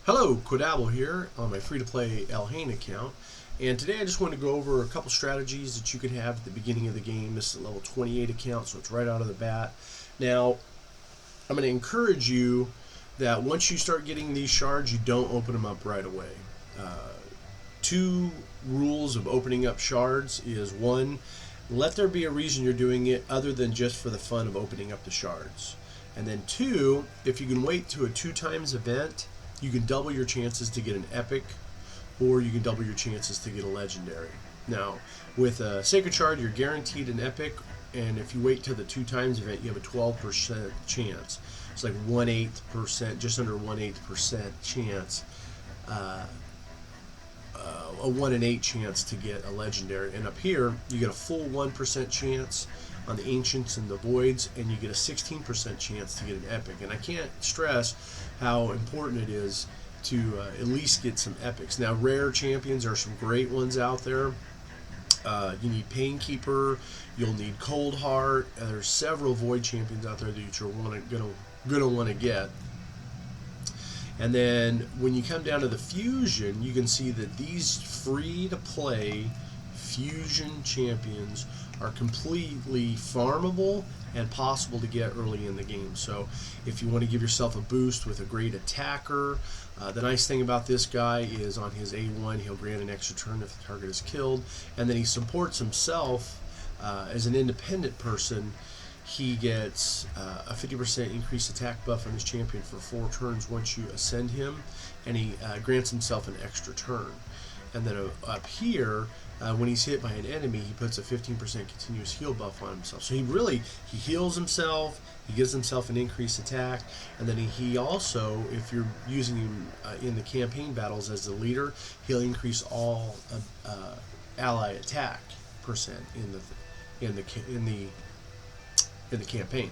Hello, Quidabble here on my free-to-play FTPElhain account, and today I just want to go over a couple strategies that you can have at the beginning of the game. This is a level 28 account, so it's right out of the bat. Now, I'm going to encourage you that once you start getting these shards, you don't open them up right away. Two rules of opening up shards is one, let there be a reason you're doing it other than just for the fun of opening up the shards. And then two, if you can wait to a 2x event, you can double your chances to get an epic, or you can double your chances to get a legendary. Now, with a Sacred Shard, you're guaranteed an epic, and if you wait till the 2x event, you have a 12% chance. It's like 1/8%, just under 1/8% chance, a 1 in 8 chance to get a legendary. And up here, you get a full 1% chance on the Ancients and the Voids, and you get a 16% chance to get an epic. And I can't stress how important it is to at least get some epics. Now, rare champions, there are some great ones out there. You need Painkeeper, you'll need Cold Heart. There's several Void champions out there that you're gonna want to get. And then when you come down to the fusion, you can see that these free-to-play fusion champions are completely farmable and possible to get early in the game. So if you want to give yourself a boost with a great attacker, the nice thing about this guy is on his A1 he'll grant an extra turn if the target is killed, and then he supports himself as an independent person. He gets a 50% increased attack buff on his champion for 4 turns once you ascend him, and he grants himself an extra turn. And then up here, when he's hit by an enemy, he puts a 15% continuous heal buff on himself. So he heals himself, he gives himself an increased attack, and then he also, if you're using him in the campaign battles as the leader, he'll increase all ally attack percent in the campaign.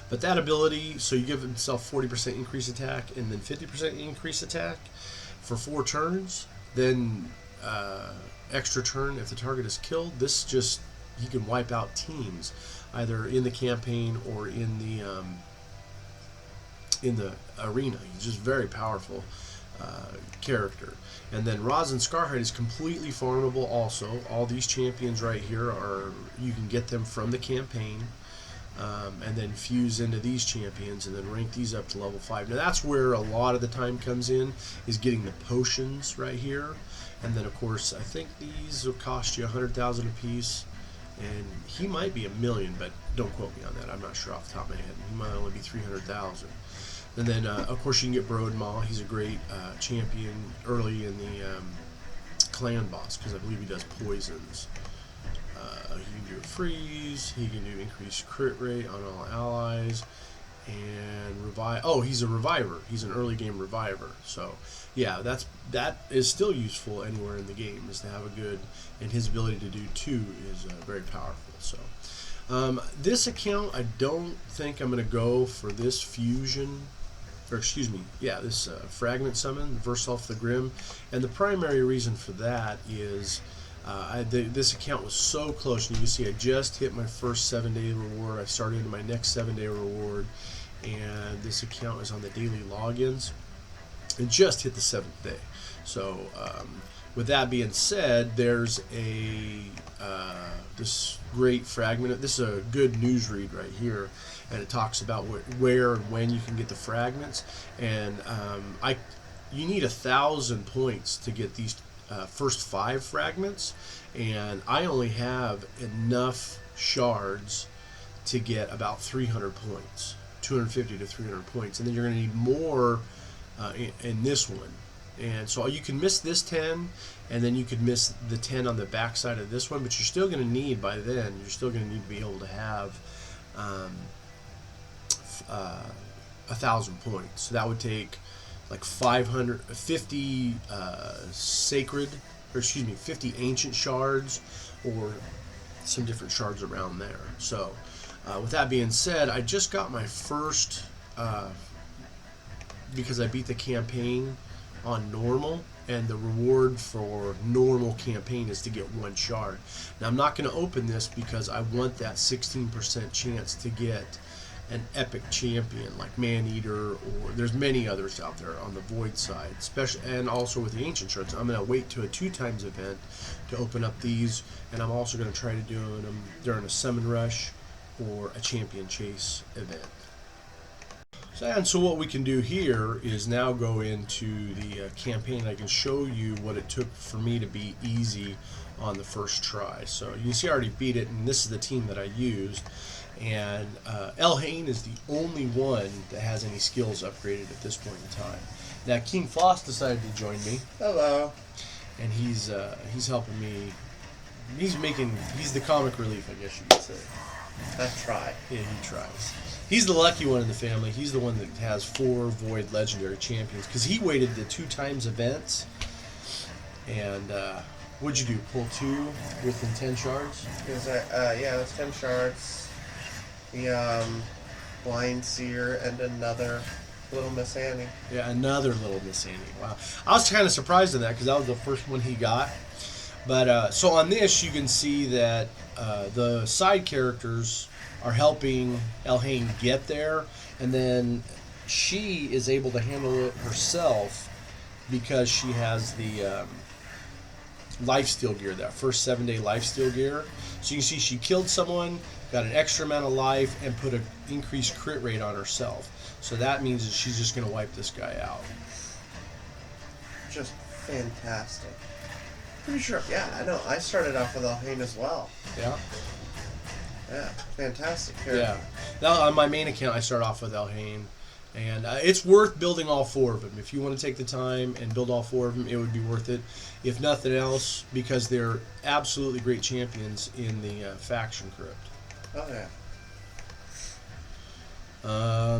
But that ability, so you give himself 40% increased attack and then 50% increased attack for 4 turns, then extra turn if the target is killed. He can wipe out teams either in the campaign or in the arena. He's just very powerful character. And then Rosin Scarhide is completely farmable also. All these champions right here you can get them from the campaign, and then fuse into these champions and then rank these up to level 5. Now that's where a lot of the time comes in, is getting the potions right here. And then of course I think these will cost you 100,000 a piece, and he might be 1,000,000, but don't quote me on that, I'm not sure off the top of my head. He might only be 300,000. And then of course you can get Broadmaw. He's a great champion early in the clan boss, because I believe he does poisons. He can do a freeze, he can do increased crit rate on all allies, and revive. Oh, he's a reviver. He's an early game reviver. So yeah, that is still useful anywhere in the game, is to have a good, and his ability to do 2 is very powerful. So this account, I don't think I'm going to go for this fusion, or excuse me, yeah, this fragment summon, Versalf the Grim. And the primary reason for that is this account was so close, and you can see I just hit my first 7-day reward. I started into my next 7-day reward, and this account is on the daily logins and just hit the 7th day. So with that being said, there's this great fragment. This is a good news read right here, and it talks about where and when you can get the fragments. And you need 1,000 points to get these first 5 fragments, and I only have enough shards to get about 300 points, 250 to 300 points, and then you're going to need more in this one. And so you can miss this 10, and then you could miss the 10 on the back side of this one, but you're still going to need, by then, you're still going to need to be able to have 1,000 points. So that would take like 550 50 ancient shards, or some different shards around there. So with that being said, I just got my first, because I beat the campaign on normal, and the reward for normal campaign is to get 1 shard. Now I'm not going to open this because I want that 16% chance to get an epic champion like Man-Eater, or there's many others out there on the Void side, especially, and also with the Ancient Shards. I'm going to wait to a 2x event to open up these, and I'm also going to try to do them during a Summon Rush or a Champion Chase event. So what we can do here is now go into the campaign. I can show you what it took for me to be easy on the first try. So you can see I already beat it, and this is the team that I used. And FTPElhain is the only one that has any skills upgraded at this point in time. Now King Floss decided to join me. Hello. And he's helping me. He's the comic relief, I guess you could say. I try. Yeah, he tries. He's the lucky one in the family. He's the one that has 4 Void Legendary Champions, because he waited the 2x events. And what'd you do? Pull 2 within 10 shards? Because yeah, that's 10 shards. The Blind Seer and another Little Miss Annie. Yeah, another Little Miss Annie. Wow, I was kind of surprised at that because that was the first one he got. But so on this, you can see that the side characters are helping FTPElhain get there, and then she is able to handle it herself because she has the lifesteal gear, that first 7-day lifesteal gear. So you can see she killed someone, got an extra amount of life, and put an increased crit rate on herself. So that means that she's just going to wipe this guy out. Just fantastic. Pretty sure, yeah, I know. I started off with FTPElhain as well. Yeah. Yeah, fantastic character. Yeah. Now on my main account, I start off with FTPElhain, and it's worth building all 4 of them. If you want to take the time and build all 4 of them, it would be worth it. If nothing else, because they're absolutely great champions in the faction crypt. Oh yeah.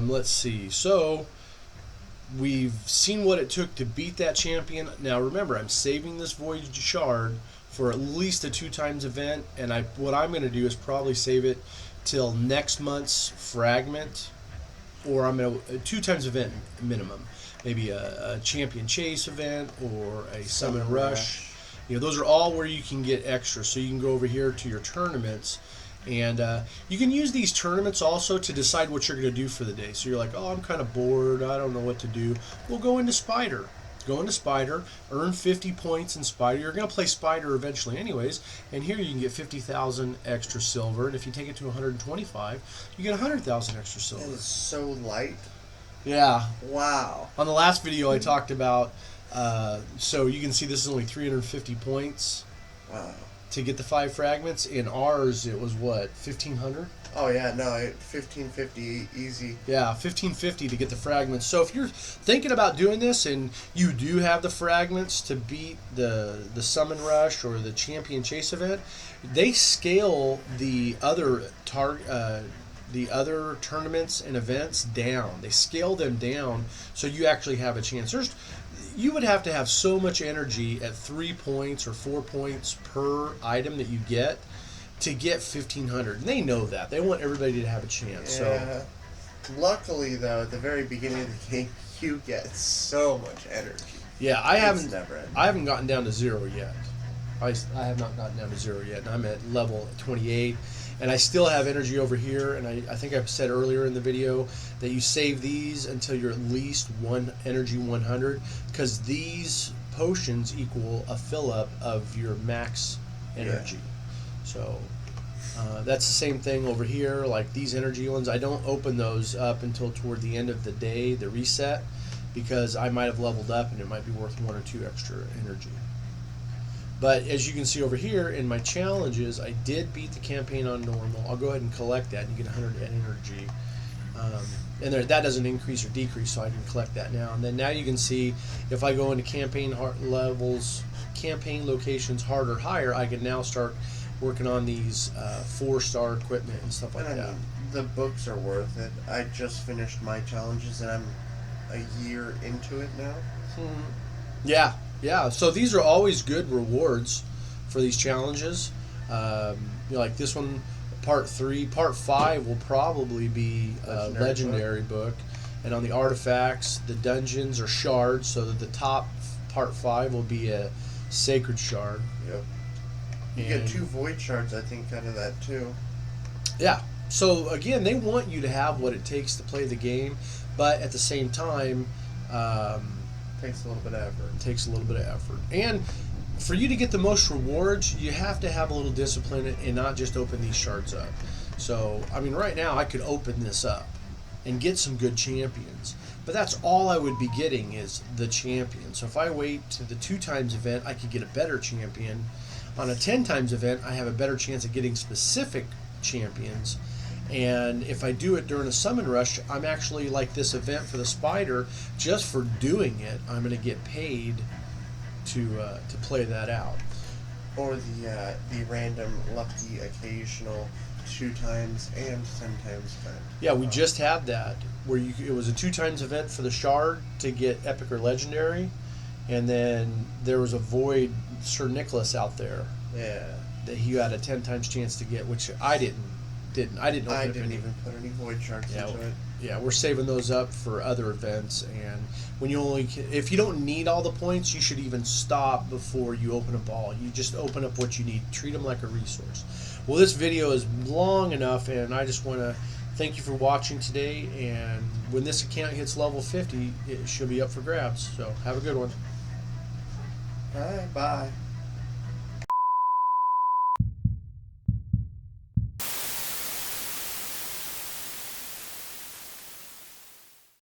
Let's see. So we've seen what it took to beat that champion. Now remember, I'm saving this Void Shard for at least a 2x event, and what I'm going to do is probably save it till next month's Fragment, or I'm going to a 2x event minimum, maybe a Champion Chase event or a Summon Rush. You know, those are all where you can get extra. So you can go over here to your tournaments, and you can use these tournaments also to decide what you're going to do for the day. So you're like, oh, I'm kind of bored, I don't know what to do. Well, go into Spider. Go into Spider, earn 50 points in Spider. You're going to play Spider eventually anyways, and here you can get 50,000 extra silver, and if you take it to 125, you get 100,000 extra silver. That is so light. Yeah. Wow. On the last video I talked about, so you can see this is only 350 points. Wow. To get the 5 fragments. In ours, it was what, 1,500? Oh yeah, no, 1550 easy. Yeah, 1550 to get the fragments. So if you're thinking about doing this and you do have the fragments to beat the Summon Rush or the Champion Chase event, they scale the other tournaments and events down. They scale them down so you actually have a chance. You would have to have so much energy at 3 points or 4 points per item that you get to get 1,500. And they know that. They want everybody to have a chance. Yeah. So, luckily, though, at the very beginning of the game, you get so much energy. yeah, I haven't gotten down to 0 yet. I have not gotten down to 0 yet, and I'm at level 28. And I still have energy over here, and I think I've said earlier in the video that you save these until you're at least energy 100, because these potions equal a fill-up of your max energy. Yeah. So that's the same thing over here. Like these energy ones, I don't open those up until toward the end of the day, the reset, because I might have leveled up and it might be worth 1 or 2 extra energy. But as you can see over here in my challenges, I did beat the campaign on normal. I'll go ahead and collect that, and you get 100 energy. And that doesn't increase or decrease, so I can collect that now. And then now you can see if I go into campaign levels, campaign locations hard or higher, I can now start working on these 4-star equipment and stuff like that. The books are worth it. I just finished my challenges, and I'm a year into it now. Yeah. Yeah, so these are always good rewards for these challenges. Like this one, part 3, part 5 will probably be a legendary book. And on the artifacts, the dungeons are shards, so that the top part 5 will be a sacred shard. Yep. You get 2 void shards, I think, out of that too. Yeah, So again, they want you to have what it takes to play the game, but at the same time, Takes a little bit of effort. it takes a little bit of effort. And for you to get the most rewards, you have to have a little discipline and not just open these shards up. So, I mean, right now I could open this up and get some good champions, but that's all I would be getting is the champion. So if I wait to the 2 times event, I could get a better champion. On a 10 times event, I have a better chance of getting specific champions. And if I do it during a summon rush, I'm actually like this event for the spider. Just for doing it, I'm going to get paid to play that out. Or the random lucky occasional 2 times and 10 times event. Yeah, we just had that where it was a 2 times event for the shard to get epic or legendary, and then there was a void Sir Nicholas out there. Yeah. That he had a 10 times chance to get, which I didn't. I didn't even put any void shards into it. Yeah, we're saving those up for other events, and when if you don't need all the points, you should even stop before you open a ball. You just open up what you need. Treat them like a resource. Well, this video is long enough, and I just want to thank you for watching today, and when this account hits level 50, it should be up for grabs. So have a good one. All right, bye.